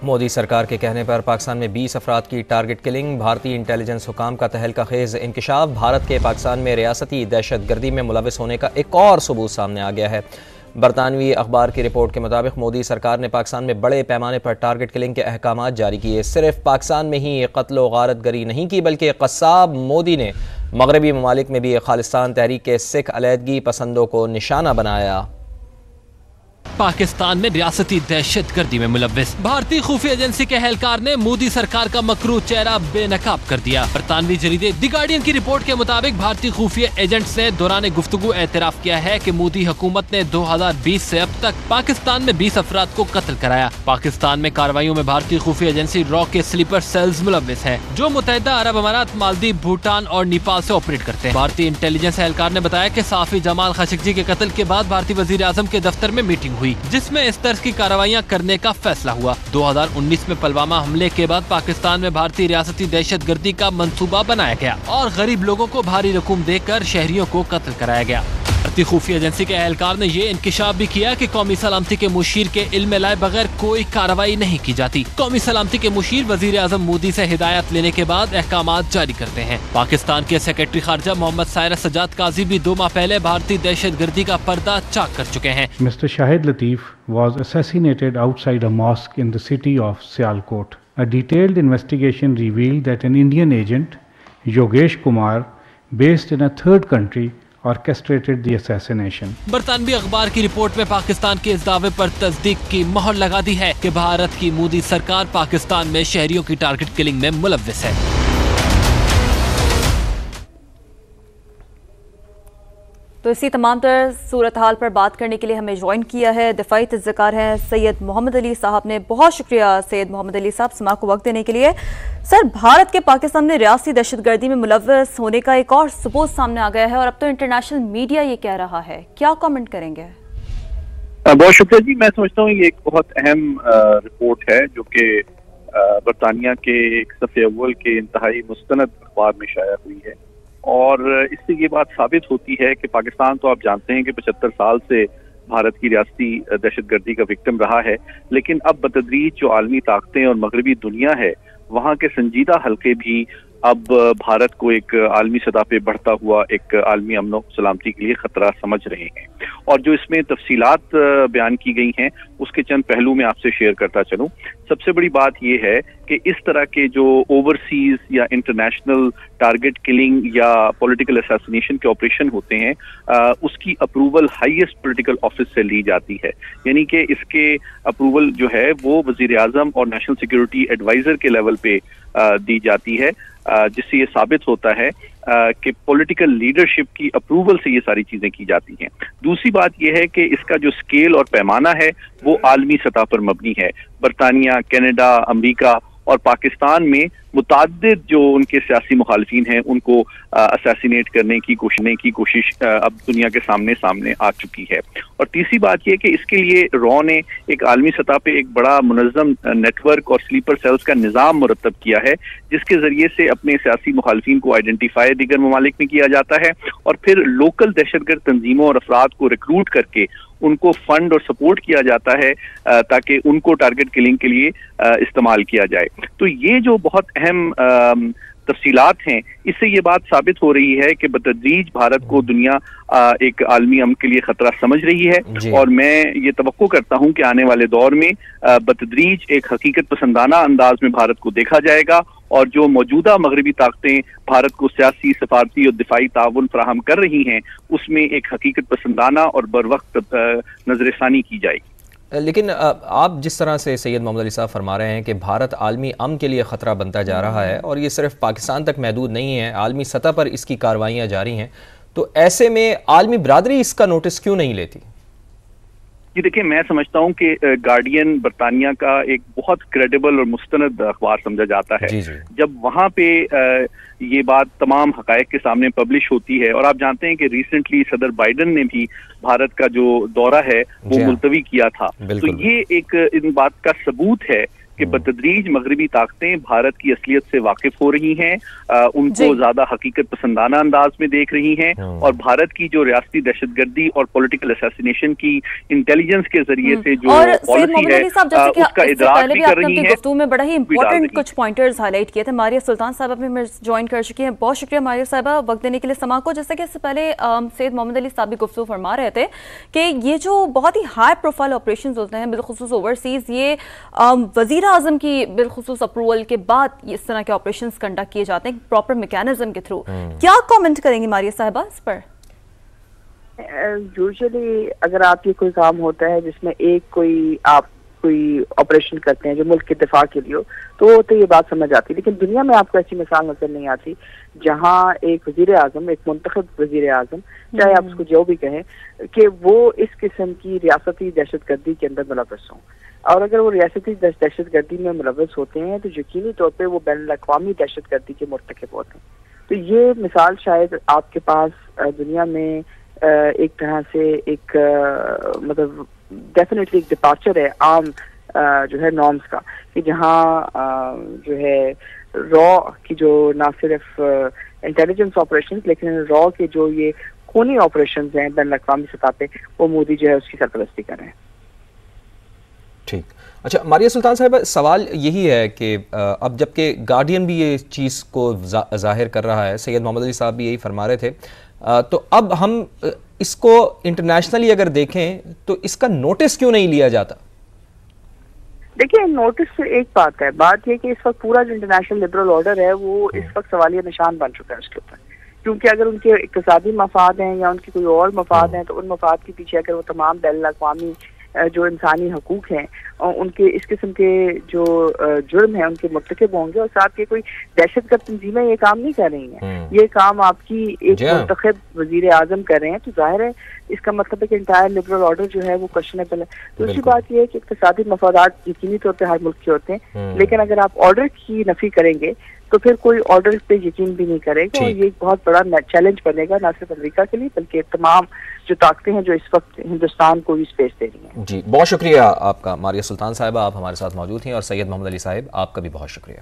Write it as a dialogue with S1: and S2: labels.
S1: मोदी सरकार के कहने पर पाकिस्तान में 20 अफराद की टारगेट किलिंग, भारतीय इंटेलिजेंस हुकाम का तहलका खेज इंकशाफ, भारत के पाकिस्तान में रियासती दहशत गर्दी में मुलविस होने का एक और सबूत सामने आ गया है। बरतानवी अखबार की रिपोर्ट के मुताबिक मोदी सरकार ने पाकिस्तान में बड़े पैमाने पर टारगेट किलिंग के अहकाम जारी किए। सिर्फ पाकिस्तान में ही कत्ल व गारत गरी नहीं की, बल्कि कस्साब मोदी ने मगरबी ममालिक में भी खालिस्तान तहरीक के सिख अलहदगी पसंदों को निशाना बनाया।
S2: पाकिस्तान में रियासती दहशत गर्दी में मुलव्विस भारतीय खुफिया एजेंसी के एहलकार ने मोदी सरकार का मकरू चेहरा बेनकाब कर दिया। बरतानवी जरीदे द गार्डियन की रिपोर्ट के मुताबिक भारतीय खुफिया एजेंट्स ने दौरान गुफ्तगू एतराफ किया है कि मोदी हुकूमत ने 2020 से अब तक पाकिस्तान में 20 अफराद को कत्ल कराया। पाकिस्तान में कार्रवाइयों में भारतीय खुफिया एजेंसी रॉ के स्लीपर सेल्स मुलव्विस है, जो मुत्तहिदा अरब अमारात, मालदीव, भूटान और नेपाल से ऑपरेट करते हैं। भारतीय इंटेलिजेंस एहलकार ने बताया कि साफी जमाल खशोगी के कत्ल के बाद भारतीय वजीर आजम के दफ्तर में मीटिंग हुई, जिसमें इस तरह की कार्रवाइयां करने का फैसला हुआ। 2019 में पुलवामा हमले के बाद पाकिस्तान में भारतीय रियासती दहशत गर्दी का मंसूबा बनाया गया और गरीब लोगों को भारी रकूम देकर शहरियों को कत्ल कराया गया। भारतीय खुफिया एजेंसी के एहलकार ने ये इंकिशाफ भी किया कि कौमी सलामती के मुशीर के इल्म में लाए बगैर कोई कार्रवाई नहीं की जाती। कौमी सलामती के मुशीर वजीर आजम मोदी से हिदायत लेने के बाद अहकामात जारी करते हैं। पाकिस्तान के सेक्रेटरी खारजा मोहम्मद सायरस सजाद काजी भी 2 माह पहले भारतीय दहशत गर्दी का पर्दा चाक कर चुके हैं।
S3: Mister Shahid Latif was assassinated outside a mosque in the city of Sialkot. A detailed investigation revealed that an Indian agent, Yogesh Kumar, based in a third country, orchestrated the assassination.
S2: बरतानवी अखबार की रिपोर्ट में पाकिस्तान के इस दावे पर तस्दीक की मोहर लगा दी है कि भारत की मोदी सरकार पाकिस्तान में शहरियों की टारगेट किलिंग में मुलव्विस है।
S4: तो इसी तमाम तर सूरत हाल पर बात करने के लिए हमें ज्वाइन किया है दिफाई तज्ज़कार हैं सैयद मोहम्मद अली साहब ने। बहुत शुक्रिया सैयद मोहम्मद अली साहब समाअत को वक्त देने के लिए। सर, भारत के पाकिस्तान में रियासती दहशतगर्दी में मुलव्वस होने का एक और सबूत सामने आ गया है और अब तो इंटरनेशनल मीडिया ये कह रहा है, क्या कमेंट करेंगे?
S5: बहुत शुक्रिया जी। मैं समझता हूँ ये एक बहुत अहम रिपोर्ट है जो कि बरतानिया के एक सफ़े अव्वल के इंतहाई मुस्तनद अखबार में शाया हुई है और इससे ये बात साबित होती है कि पाकिस्तान तो आप जानते हैं कि 75 साल से भारत की रियासती दहशतगर्दी का विक्टिम रहा है, लेकिन अब बतदरीज जो आलमी ताकतें और मगरबी दुनिया है वहाँ के संजीदा हल्के भी अब भारत को एक आलमी सतह पे बढ़ता हुआ एक आलमी अमन सलामती के लिए खतरा समझ रहे हैं। और जो इसमें तफसीलात बयान की गई हैं उसके चंद पहलू में आपसे शेयर करता चलूं। सबसे बड़ी बात यह है कि इस तरह के जो ओवरसीज या इंटरनेशनल टारगेट किलिंग या पॉलिटिकल असैसिनेशन के ऑपरेशन होते हैं उसकी अप्रूवल हाईएस्ट पॉलिटिकल ऑफिस से ली जाती है, यानी कि इसके अप्रूवल जो है वो वजीर आजम और नेशनल सिक्योरिटी एडवाइजर के लेवल पे दी जाती है, जिससे ये साबित होता है कि पॉलिटिकल लीडरशिप की अप्रूवल से ये सारी चीजें की जाती हैं। दूसरी बात यह है कि इसका जो स्केल और पैमाना है वो आलमी सतह पर मबनी है। बरतानिया, कनाडा, अमेरिका और पाकिस्तान में मुताद्दिद जो उनके सियासी मुखालिफिन हैं उनको असैसिनेट करने की कोशिश अब दुनिया के सामने आ चुकी है। और तीसरी बात यह कि इसके लिए रॉ ने एक आलमी सतह पे एक बड़ा मुनज़्ज़म नेटवर्क और स्लीपर सेल्स का निज़ाम मुरतब किया है, जिसके जरिए से अपने सियासी मुखालिफिन को आइडेंटिफाई दीगर ममालिक में किया जाता है और फिर लोकल दहशतगर्द तंजीमों और अफराद को रिक्रूट करके उनको फंड और सपोर्ट किया जाता है ताकि उनको टारगेट किलिंग के लिए इस्तेमाल किया जाए। तो ये जो बहुत अहम तफसीलात हैं, इससे ये बात साबित हो रही है कि बतदरीज भारत को दुनिया एक आलमी अमन के लिए खतरा समझ रही है और मैं ये तवक्को करता हूँ कि आने वाले दौर में बतदरीज एक हकीकत पसंदाना अंदाज में भारत को देखा जाएगा और जो मौजूदा मगरबी ताकतें भारत को सियासी, सफारती और दिफाई ताउन फराहम कर रही हैं उसमें एक हकीकत पसंदाना और बरवक्त नजरसानी की जाएगी।
S1: लेकिन आप जिस तरह से सैयद मोहम्मद अली साहब फरमा रहे हैं कि भारत आलमी अमन के लिए ख़तरा बनता जा रहा है और ये सिर्फ पाकिस्तान तक महदूद नहीं है, आलमी सतह पर इसकी कार्रवाइयाँ जारी हैं, तो ऐसे में आलमी बरादरी इसका नोटिस क्यों नहीं लेती?
S5: जी देखिए, मैं समझता हूँ कि गार्डियन बरतानिया का एक बहुत क्रेडिबल और मुस्तनद अखबार समझा जाता है। जब वहाँ पे ये बात तमाम हकायक के सामने पब्लिश होती है और आप जानते हैं कि रिसेंटली सदर बाइडन ने भी भारत का जो दौरा है वो मुलतवी किया था, तो ये एक इन बात का सबूत है कि बतदरीज मगरबी ताकतें भारत की असलियत से वाकिफ हो रही हैं, उनको ज्यादा हकीकत पसंदाना अंदाज में देख रही हैं, और भारत की जो रियासती दहशतगर्दी और पॉलिटिकल असैसिनेशन की इंटेलिजेंस के जरिए से जो पॉलिसी है उसका इदराक भी कर रही है।
S4: गुफ्तगू में बड़ा ही इंपॉर्टेंट कुछ पॉइंटर्स हाईलाइट किए थे। मारिया सुल्तान साहब अपने ज्वाइन कर चुकी हैं, बहुत शुक्रिया मारिया साहबा वक्त देने के लिए समा को। जैसे कि इससे पहले सैयद मोहम्मद अली साहब भी गुफ्तगू फरमा रहे थे कि ये जो बहुत ही हाई प्रोफाइल ऑपरेशन होते हैं बिलखुसूस ओवरसीज, ये वजीर आजम की बिलखुसूस अप्रूवल के बाद इस तरह के ऑपरेशन कंडक्ट किए जाते हैं प्रॉपर मैकेनिज्म के थ्रू। क्या कमेंट करेंगी मारिया साहिबा इस पर?
S6: यूजुअली अगर आप ये कोई काम होता है जिसमें आप कोई ऑपरेशन करते हैं जो मुल्क के दिफा के लिए हो, तो ये बात समझ आती है। लेकिन दुनिया में आपको ऐसी मिसाल नजर नहीं आती जहां एक वजीर आजम, एक मुंतखब वजीर आजम, चाहे आप उसको जो भी कहें, कि वो इस किस्म की रियासती दहशतगर्दी के अंदर मुलव्वस हों। और अगर वो रियासती दहशतगर्दी में मुलव्वस होते हैं तो यकीनी तौर पर वो बैनुल-अक़वामी दहशतगर्दी के मुर्तकिब होते हैं। तो ये मिसाल शायद आपके पास दुनिया में एक तरह से एक मतलब डेफिनेटली एक डिपार्चर है आम जो है नॉर्म्स का, कि जहाँ जो है रॉ की जो ना सिर्फ इंटेलिजेंस ऑपरेशन लेकिन रॉ के जो ये खूनी ऑपरेशन हैं बैनुल-अक़वामी सतह पे, वो मोदी जो है उसकी सरपरस्ती कर रहे हैं।
S1: ठीक। अच्छा मारिया सुल्तान साहिबा, सवाल यही है कि अब जबकि गार्डियन भी ये चीज़ को जाहिर कर रहा है, सैयद मोहम्मद अली साहब भी यही फरमा रहे थे, तो अब हम इसको इंटरनेशनली अगर देखें तो इसका नोटिस क्यों नहीं लिया जाता?
S6: देखिए, नोटिस से एक बात है, बात यह कि इस वक्त पूरा जो इंटरनेशनल लिबरल ऑर्डर है वो इस वक्त सवालिया निशान बन चुका है उसके ऊपर, क्योंकि अगर उनके इक़्तिसादी मफाद हैं या उनकी कोई और मफाद हैं तो उन मफाद के पीछे अगर वो तमाम बैनुल-अक़वामी जो इंसानी हकूक हैं और उनके इस किस्म के जो जुर्म है उनके मुर्तकिब होंगे, और साथ के कोई दहशतगर्द तंजीमें ये काम नहीं कर रही हैं, ये काम आपकी एक मुंतखब वजीर आजम कर रहे हैं, तो जाहिर है इसका मतलब है कि इंटायर लिबरल ऑर्डर जो है वो क्वेश्चनेबल है। दूसरी बात यह है कि इक़्तिसादी मफादात यकीनी तौर पर हर मुल्क के होते हैं, लेकिन अगर आप ऑर्डर की नफी करेंगे तो फिर कोई ऑर्डर पे यकीन भी नहीं करेगा, और ये एक बहुत बड़ा चैलेंज बनेगा ना सिर्फ अमेरिका के लिए बल्कि तमाम जो ताकतें हैं जो इस वक्त हिंदुस्तान को भी स्पेस दे रही हैं।
S1: जी, बहुत शुक्रिया आपका मारिया सुल्तान साहिबा, आप हमारे साथ मौजूद थी, और सैयद मोहम्मद अली साहिब आपका भी बहुत शुक्रिया।